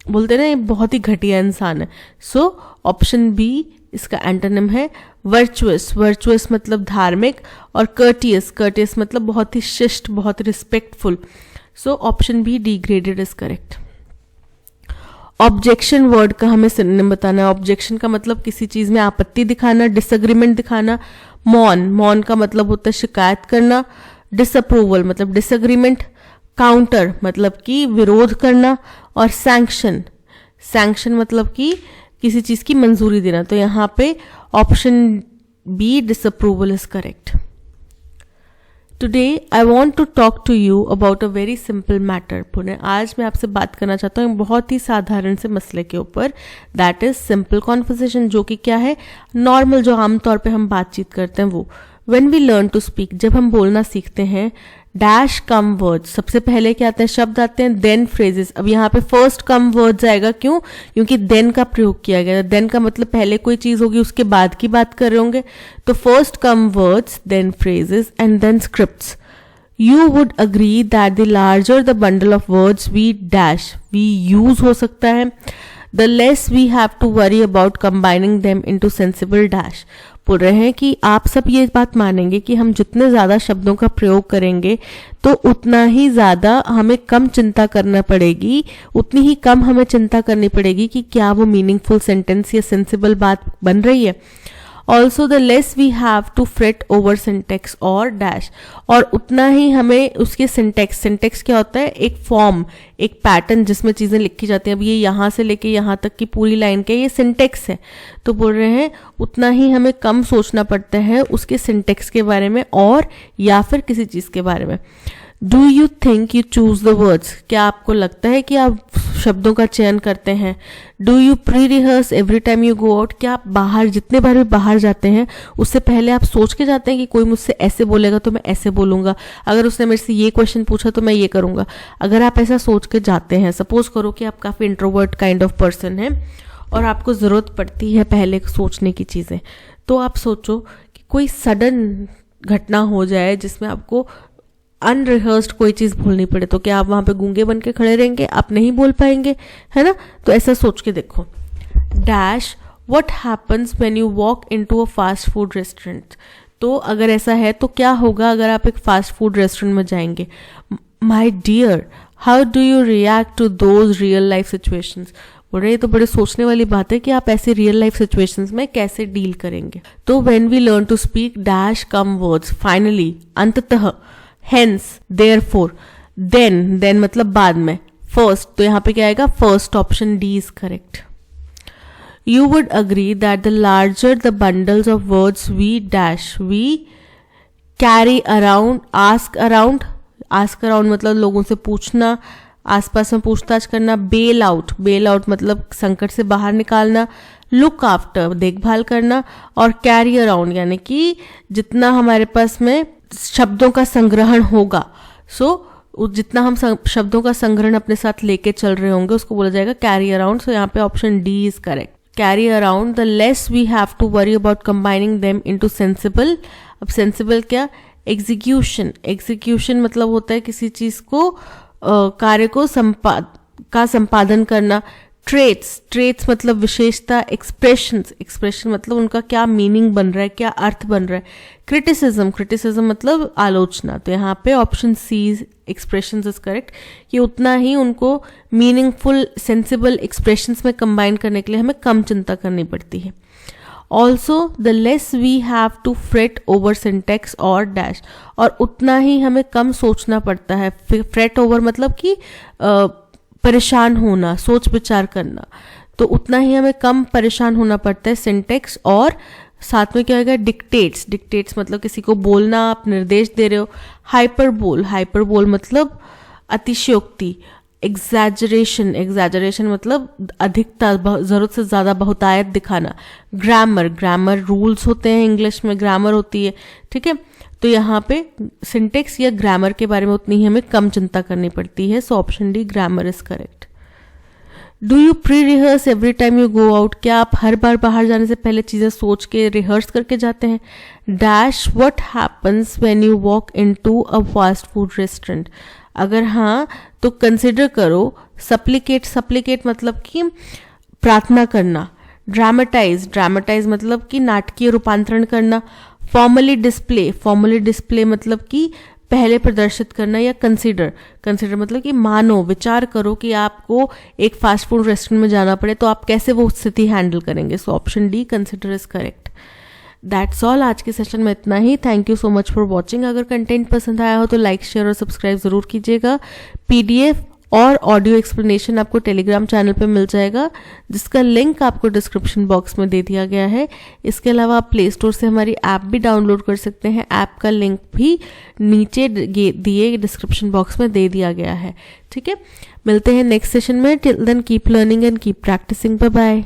बोलते ना बहुत ही घटिया इंसान है। सो ऑप्शन बी इसका एंटोनिम है वर्चुअस। वर्चुअस मतलब धार्मिक, और कर्टियस मतलब बहुत ही शिष्ट, बहुत respectful. So option be degraded is correct. Objection word का हमें सिनोनिम बताना है। ऑब्जेक्शन का मतलब किसी चीज में आपत्ति दिखाना, डिसएग्रीमेंट दिखाना। मौन का मतलब होता है शिकायत करना। डिसअप्रूवल मतलब डिसएग्रीमेंट। काउंटर मतलब कि विरोध करना, और सैंक्शन मतलब कि किसी चीज की मंजूरी देना। तो यहाँ पे option B disapproval is correct. Today I want to talk to you about a very simple matter. Pune आज मैं आपसे बात करना चाहता हूँ बहुत ही साधारण से मसले के ऊपर, दैट इज सिंपल कॉन्वर्सेशन, जो कि क्या है, नॉर्मल जो आमतौर पे हम बातचीत करते हैं वो। When we learn to speak, जब हम बोलना सीखते हैं, डैश कम वर्ड्स, सबसे पहले क्या आते हैं, शब्द आते हैं, देन फ्रेजेस। अब यहाँ पे फर्स्ट कम वर्ड्स आएगा, क्यों, क्योंकि देन का प्रयोग किया गया। देन का मतलब पहले कोई चीज होगी उसके बाद की बात कर रहे होंगे, तो first come words, then phrases and then scripts. You would agree that the larger the bundle of words we dash we use हो सकता है, the less we have to worry about combining them into sensible dash। बोल रहे हैं कि आप सब ये बात मानेंगे कि हम जितने ज्यादा शब्दों का प्रयोग करेंगे तो उतना ही ज्यादा हमें कम चिंता करना पड़ेगी, उतनी ही कम हमें चिंता करनी पड़ेगी कि क्या वो मीनिंगफुल सेंटेंस या सेंसिबल बात बन रही है। Also the less we have to fret over syntax और डैश, और उतना ही हमें उसके सिंटेक्स क्या होता है, एक फॉर्म, एक पैटर्न जिसमें चीजें लिखी जाती हैं। अब ये यहाँ से लेके यहाँ तक की पूरी लाइन के ये सिंटेक्स है, तो बोल रहे हैं उतना ही हमें कम सोचना पड़ता है उसके सिंटेक्स के बारे में और या फिर किसी चीज के बारे में। Do you think you choose the words, क्या आपको लगता है कि आप शब्दों का चयन करते हैं। Do you pre rehearse every time you go out, क्या आप बाहर जितने बार भी बाहर जाते हैं उससे पहले आप सोच के जाते हैं कि कोई मुझसे ऐसे बोलेगा तो मैं ऐसे बोलूंगा, अगर उसने मेरे से ये क्वेश्चन पूछा तो मैं ये करूंगा। अगर आप ऐसा सोच के जाते हैं, सपोज करो कि आप काफी इंट्रोवर्ट काइंड ऑफ पर्सन है और आपको जरूरत पड़ती है पहले सोचने की चीजें, तो आप सोचो कि कोई सडन घटना हो जाए जिसमें आपको अनरिहर्स्ड कोई चीज भूलनी पड़े, तो क्या आप वहां पे गूंगे बन के खड़े रहेंगे, आप नहीं बोल पाएंगे, है ना। तो ऐसा सोच के देखो। Dash what happens when you walk into a fast food restaurant, तो अगर ऐसा है तो क्या होगा अगर आप एक फास्ट फूड रेस्टोरेंट में जाएंगे। My dear how do you react to those real life situations, बोल रहे तो बड़े सोचने वाली बात है कि आप ऐसे रियल लाइफ सिचुएशंस में कैसे डील करेंगे। तो when we learn to speak dash come words, finally अंततः, hence therefore then मतलब बाद में, first, तो यहाँ पे क्या आएगा, first option D is correct. You would agree that the larger the bundles of words we dash we carry around, ask around मतलब लोगों से पूछना, आसपास में पूछताछ करना। बेल आउट मतलब संकट से बाहर निकालना। लुक आफ्टर देखभाल करना, और कैरी अराउंड यानी कि जितना हमारे पास में शब्दों का संग्रहण होगा, जितना हम शब्दों का संग्रहण अपने साथ लेके चल रहे होंगे उसको बोला जाएगा कैरी अराउंड। सो यहाँ पे option D is correct. Carry around the less we have to worry about combining them into sensible. अब सेंसिबल क्या, एग्जीक्यूशन मतलब होता है किसी चीज को कार्य को संपादन करना। ट्रेट्स मतलब विशेषता। एक्सप्रेशन मतलब उनका क्या मीनिंग बन रहा है, क्या अर्थ बन रहा है। क्रिटिसिज्म मतलब आलोचना। तो यहाँ पे option C expressions is correct, कि उतना ही उनको मीनिंगफुल सेंसिबल एक्सप्रेशंस में कंबाइन करने के लिए हमें कम चिंता करनी पड़ती है। Also the less we have to fret over syntax और डैश, और उतना ही हमें कम सोचना पड़ता है। फ्रेट ओवर मतलब कि परेशान होना, सोच विचार करना, तो उतना ही हमें कम परेशान होना पड़ता है सिंटेक्स। और साथ में क्या होगा, डिक्टेट्स मतलब किसी को बोलना, आप निर्देश दे रहे हो। हाइपरबोल मतलब अतिशयोक्ति। एग्जैजरेशन मतलब अधिकता, जरूरत से ज्यादा बहुतायत दिखाना। ग्रामर रूल्स होते हैं, इंग्लिश में ग्रामर होती है, ठीक है। तो यहाँ पे सिंटेक्स या ग्रामर के बारे में उतनी ही हमें कम चिंता करनी पड़ती है। So option D grammar is correct. Do you pre rehearse every time you go out, क्या आप हर बार बाहर जाने से पहले चीजें सोच के रिहर्स करके जाते हैं। Dash what happens when you walk into a fast food restaurant, अगर हाँ तो कंसिडर करो। सप्लिकेट मतलब कि प्रार्थना करना। ड्रामेटाइज मतलब कि नाटकीय रूपांतरण करना। फॉर्मली डिस्प्ले मतलब कि पहले प्रदर्शित करना। या कंसिडर मतलब कि मानो, विचार करो कि आपको एक फास्ट फूड रेस्टोरेंट में जाना पड़े तो आप कैसे वो स्थिति हैंडल करेंगे। So option D consider is correct. That's all, आज के सेशन में इतना ही। Thank you so much for watching. अगर कंटेंट पसंद आया हो तो लाइक, शेयर और सब्सक्राइब ज़रूर कीजिएगा। PDF और ऑडियो एक्सप्लेनेशन आपको टेलीग्राम चैनल पे मिल जाएगा, जिसका लिंक आपको डिस्क्रिप्शन बॉक्स में दे दिया गया है। इसके अलावा आप प्ले स्टोर से हमारी ऐप भी डाउनलोड कर सकते हैं। ऐप का लिंक भी नीचे दिए डिस्क्रिप्शन बॉक्स में दे दिया गया है। ठीक है, मिलते हैं नेक्स्ट सेशन में। Till then keep learning and keep practising. Bye bye.